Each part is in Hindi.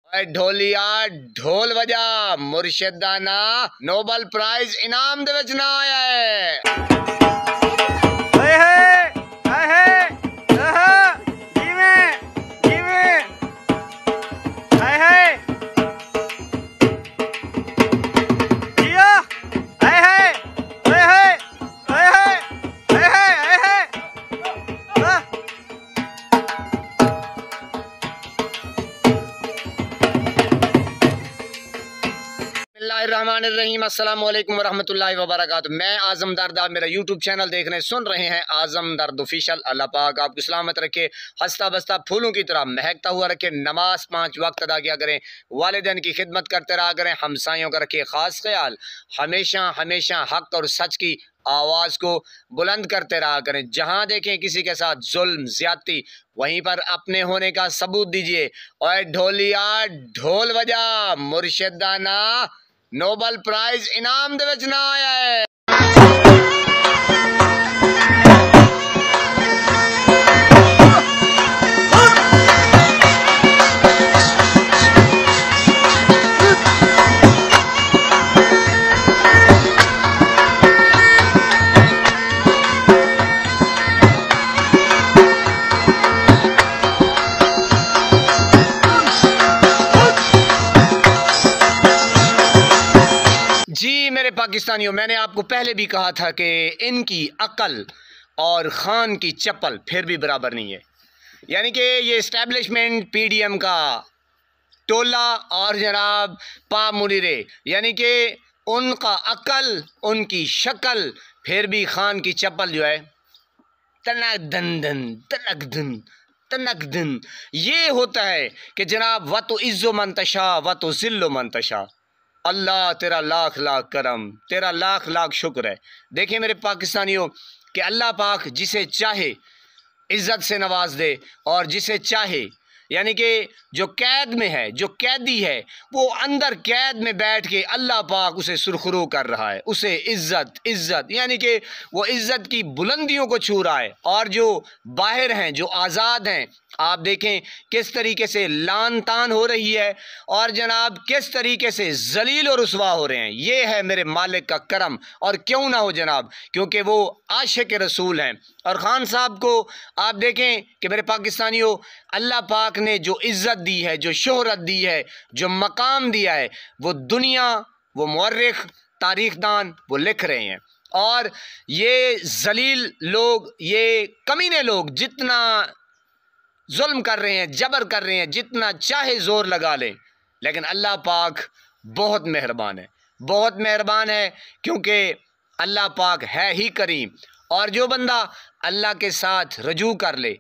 अरे ढोलिया ढोल बजा, मुर्शिदाना नोबल प्राइज इनाम दे विच ना आया है। बिस्मिल्लाहिर्रहमानिर्रहीम, अस्सलाम वालेकुम वरहमतुल्लाहि वबरकातुहू। मैं आज़म दर्द, आप मेरा यूट्यूब चैनल देख रहे सुन रहे हैं आज़म दर्द ऑफिशियल। अल्लाह पाक आपको सलामत रखे, हंसता बसता फूलों की तरह महकता हुआ रखे। नमाज 5 वक्त अदा किया करें, वालिदैन की खिदमत करते रहा करें, हमसायों का रखे ख़ास ख्याल। हमेशा हमेशा हक़ और सच की आवाज़ को बुलंद करते रहा करें। जहाँ देखें किसी के साथ जुल्म ज़्यादती, वहीं पर अपने होने का सबूत दीजिए। और ढोलिया ढोल बजा, मुर्शिदाना नोबल प्राइज इनाम दे विच ना आया है। जी मेरे पाकिस्तानियों, मैंने आपको पहले भी कहा था कि इनकी अकल और खान की चप्पल फिर भी बराबर नहीं है। यानी कि ये इस्टेब्लिशमेंट पीडीएम का टोला और जनाब पा मुनीरे, यानी कि उनका अकल उनकी शक्ल, फिर भी खान की चप्पल जो है तनक धन धन तनक धन तनक धन। ये होता है कि जनाब व तो इज़्ज़ो मंतशा व तो ज़िल्लो मंतशा। अल्लाह तेरा लाख लाख करम, तेरा लाख लाख शुक्र है। देखिए मेरे पाकिस्तानियों कि अल्लाह पाक जिसे चाहे इज़्ज़त से नवाज दे और जिसे चाहे, यानी कि जो कैद में है, जो कैदी है, वो अंदर कैद में बैठ के अल्लाह पाक उसे सुरखरू कर रहा है, उसे इज़्ज़त इज़्ज़त यानी कि वो इज़्ज़त की बुलंदियों को छू रहा है। और जो बाहर हैं, जो आज़ाद हैं, आप देखें किस तरीके से लान तान हो रही है और जनाब किस तरीके से जलील और रुसवा हो रहे हैं। ये है मेरे मालिक का करम। और क्यों ना हो जनाब, क्योंकि वो आशिक रसूल हैं। और ख़ान साहब को आप देखें कि मेरे पाकिस्तानियों, अल्लाह पाक ने जो इज़्ज़त दी है, जो शोहरत दी है, जो मकाम दिया है, वो दुनिया, वो मुअर्रिख, तारीखदान वो लिख रहे हैं। और ये जलील लोग, ये कमीने लोग जितना जुल्म कर रहे हैं, जबर कर रहे हैं, जितना चाहे ज़ोर लगा लें, लेकिन अल्लाह पाक बहुत मेहरबान है, बहुत मेहरबान है, क्योंकि अल्लाह पाक है ही करीम। और जो बंदा अल्लाह के साथ रजू कर ले,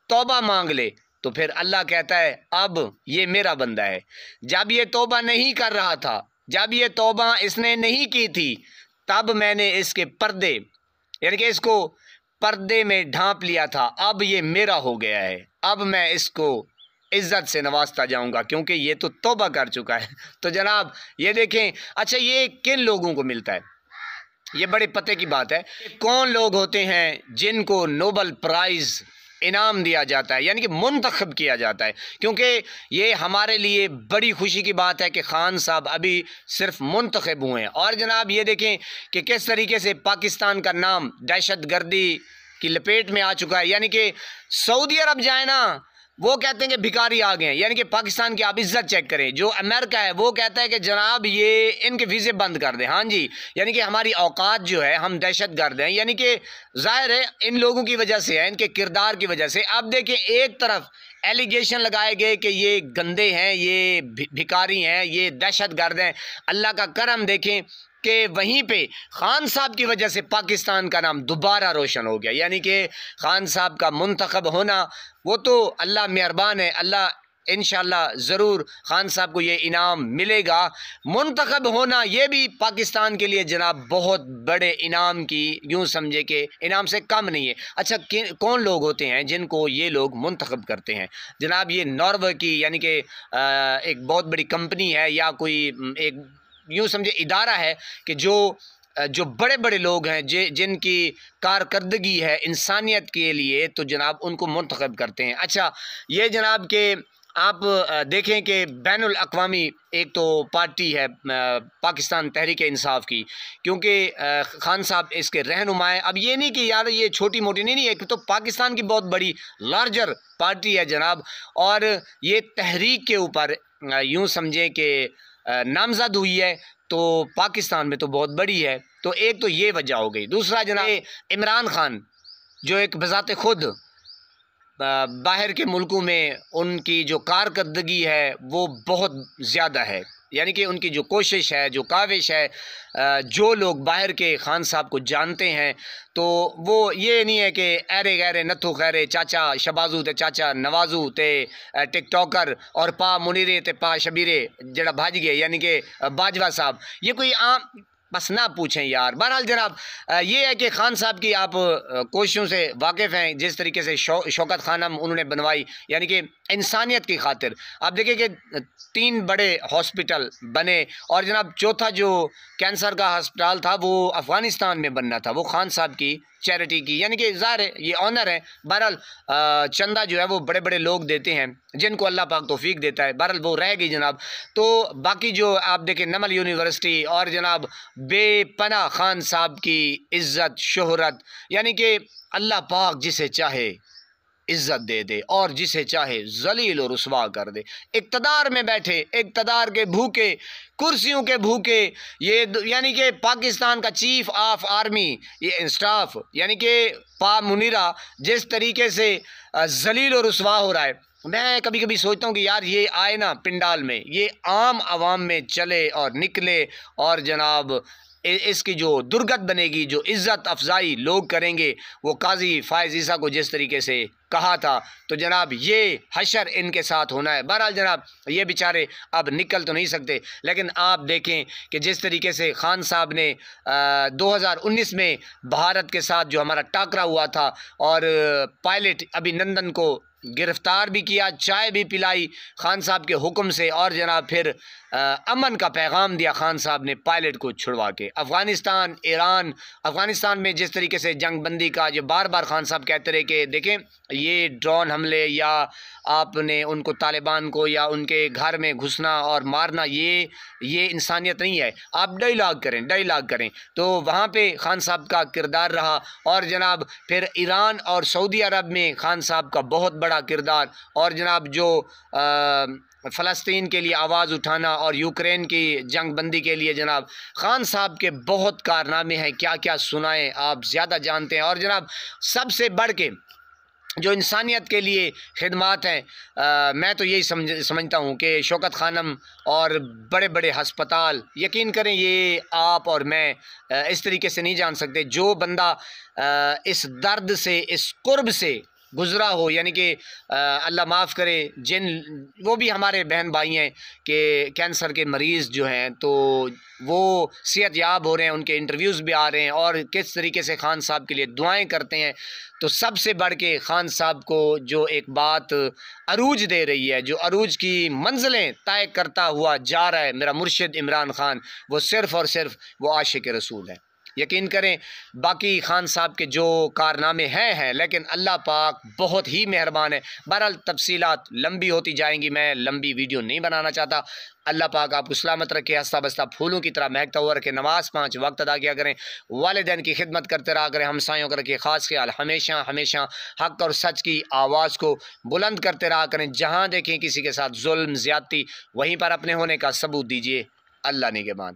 तौबा मांग ले, तो फिर अल्लाह कहता है अब ये मेरा बंदा है। जब ये तौबा नहीं कर रहा था, जब ये तौबा इसने नहीं की थी, तब मैंने इसके पर्दे, यानी कि इसको पर्दे में ढांप लिया था। अब ये मेरा हो गया है, अब मैं इसको इज़्ज़त से नवाजता जाऊंगा, क्योंकि ये तो तौबा कर चुका है। तो जनाब ये देखें, अच्छा ये किन लोगों को मिलता है? ये बड़े पते की बात है। कौन लोग होते हैं जिनको नोबल प्राइज़ इनाम दिया जाता है, यानी कि मुंतखब किया जाता है? क्योंकि ये हमारे लिए बड़ी खुशी की बात है कि ख़ान साहब अभी सिर्फ मुंतखब हुए हैं। और जनाब ये देखें कि किस तरीके से पाकिस्तान का नाम दहशत गर्दी की लपेट में आ चुका है। यानी कि सऊदी अरब जाए ना, वो कहते हैं कि भिखारी आ गए हैं। यानी कि पाकिस्तान की आप इज़्ज़त चेक करें। जो अमेरिका है वो कहता है कि जनाब ये इनके वीज़े बंद कर दें। हाँ जी, यानी कि हमारी औकात जो है, हम दहशत गर्द हैं। यानी कि ज़ाहिर है इन लोगों की वजह से है, इनके किरदार की वजह से। अब देखिए, एक तरफ एलिगेशन लगाए गए कि ये गंदे हैं, ये भिखारी हैं, ये दहशत गर्द हैं। अल्लाह का करम देखें कि वहीं पे ख़ान साहब की वजह से पाकिस्तान का नाम दोबारा रोशन हो गया। यानी कि ख़ान साहब का मुंतखब होना, वो तो अल्लाह मेहरबान है। अल्लाह इंशाअल्लाह ज़रूर ख़ान साहब को ये इनाम मिलेगा। मुंतखब होना ये भी पाकिस्तान के लिए जनाब बहुत बड़े इनाम की, यूँ समझे कि इनाम से कम नहीं है। अच्छा कौन लोग होते हैं जिनको ये लोग मुंतखब करते हैं? जनाब ये नॉर्वे की, यानी कि एक बहुत बड़ी कंपनी है, या कोई एक यूँ समझे इदारा है कि जो बड़े बड़े लोग हैं, जिनकी कारकर्दगी है इंसानियत के लिए, तो जनाब उनको मुंतखब करते हैं। अच्छा ये जनाब के आप देखें कि बैनुल अक़वामी एक तो पार्टी है पाकिस्तान तहरीक इंसाफ की, क्योंकि खान साहब इसके रहनुमा हैं। अब ये नहीं कि यार ये छोटी मोटी नहीं, एक तो पाकिस्तान की बहुत बड़ी लार्जर पार्टी है जनाब, और ये तहरीक के ऊपर यूँ समझें कि नामज़द हुई है, तो पाकिस्तान में तो बहुत बड़ी है। तो एक तो ये वजह हो गई। दूसरा जनाब इमरान खान जो एक बज़ाते खुद बाहर के मुल्कों में उनकी जो कारकर्दगी है वो बहुत ज़्यादा है, यानी कि उनकी जो कोशिश है, जो काविश है, जो लोग बाहर के खान साहब को जानते हैं, तो वो ये नहीं है कि ऐरे गैरे नथु खैरे चाचा शबाजू ते चाचा नवाजू ते टिकटॉकर और पा मुनीरे ते पा शबीरे जरा भाज गए, यानी कि बाजवा साहब, ये कोई आम बस ना पूछें यार। बहरहाल जनाब ये है कि खान साहब की आप कोशिशों से वाकिफ़ हैं, जिस तरीके से शौकत खानम उन्होंने बनवाई, यानी कि इंसानियत की खातिर। आप देखिए कि 3 बड़े हॉस्पिटल बने, और जनाब चौथा जो कैंसर का अस्पताल था वो अफ़गानिस्तान में बनना था, वो खान साहब की चैरिटी की, यानी कि ज़ाहिर है ये ऑनर है। बहरहाल चंदा जो है वो बड़े बड़े लोग देते हैं जिनको अल्लाह पाक तौफीक देता है, बहरहाल वो रह गई जनाब। तो बाकी जो आप देखें नमल यूनिवर्सिटी और जनाब बेपना खान साहब की इज़्ज़त शोहरत, यानी कि अल्लाह पाक जिसे चाहे इज़्ज़त दे दे और जिसे चाहे जलील और रुसवा कर दे। इक़्तिदार में बैठे, इक़्तिदार के भूखे, कुर्सियों के भूखे, ये यानी कि पाकिस्तान का चीफ ऑफ आर्मी ये स्टाफ, यानी कि पा मुनीरा जिस तरीके से जलील और रुसवा हो रहा है, मैं कभी कभी सोचता हूँ कि यार ये आए ना पिंडाल में, ये आम आवाम में चले और निकले, और जनाब इसकी जो दुर्गत बनेगी, जो इज़्ज़त अफजाई लोग करेंगे, वो काजी फ़ायज़ ईसा को जिस तरीके से कहा था, तो जनाब ये हशर इनके साथ होना है। बहरहाल जनाब ये बेचारे अब निकल तो नहीं सकते, लेकिन आप देखें कि जिस तरीके से खान साहब ने 2019 में भारत के साथ जो हमारा टाकरा हुआ था, और पायलट अभिनंदन को गिरफ़्तार भी किया, चाय भी पिलाई खान साहब के हुक्म से, और जनाब फिर अमन का पैगाम दिया खान साहब ने पायलट को छुड़वा के। अफ़गानिस्तान, ईरान, अफ़गानिस्तान में जिस तरीके से जंग बंदी का जो बार बार खान साहब कहते रहे कि देखें ये ड्रोन हमले या आपने उनको तालिबान को या उनके घर में घुसना और मारना, ये इंसानियत नहीं है, आप डायलॉग करें, डायलॉग करें। तो वहाँ पे खान साहब का किरदार रहा, और जनाब फिर ईरान और सऊदी अरब में खान साहब का बहुत बड़ा किरदार, और जनाब जो फ़लस्तीन के लिए आवाज़ उठाना और यूक्रेन की जंग बंदी के लिए जनाब खान साहब के बहुत कारनामे हैं, क्या क्या सुनाएं, आप ज़्यादा जानते हैं। और जनाब सबसे बढ़ के जो इंसानियत के लिए खिदमात हैं, मैं तो यही समझता हूँ कि शौकत खानम और बड़े बड़े हस्पताल, यकीन करें ये आप और मैं इस तरीके से नहीं जान सकते। जो बंदा इस दर्द से, इस कुर्ब से गुज़रा हो, यानी कि अल्लाह माफ़ करे जिन वो भी हमारे बहन भाई हैं कि कैंसर के मरीज़ जो हैं तो वो सेहत याब हो रहे हैं, उनके इंटरव्यूज़ भी आ रहे हैं, और किस तरीके से खान साहब के लिए दुआएं करते हैं। तो सबसे बढ़ के खान साहब को जो एक बात अरूज दे रही है, जो अरूज की मंजिलें तय करता हुआ जा रहा है मेरा मुर्शिद इमरान खान, वो सिर्फ़ और सिर्फ वो आशिक रसूल है। यकीन करें बाकी खान साहब के जो कारनामे हैं, लेकिन अल्लाह पाक बहुत ही मेहरबान है। बहरहाल तफसीलात लंबी होती जाएंगी, मैं लंबी वीडियो नहीं बनाना चाहता। अल्लाह पाक आपको सलामत रखे, हंसता बसता फूलों की तरह महकता हुआ रखे, नमाज 5 वक्त अदा किया करें, वालिदैन की खिदमत करते रहा करें, हमसायों का रखे ख़ास ख्याल, हमेशा हमेशा हक़ और सच की आवाज़ को बुलंद करते रहा करें। जहाँ देखें किसी के साथ जुल्म ज़्यादती, वहीं पर अपने होने का सबूत दीजिए। अल्लाह निगहबान।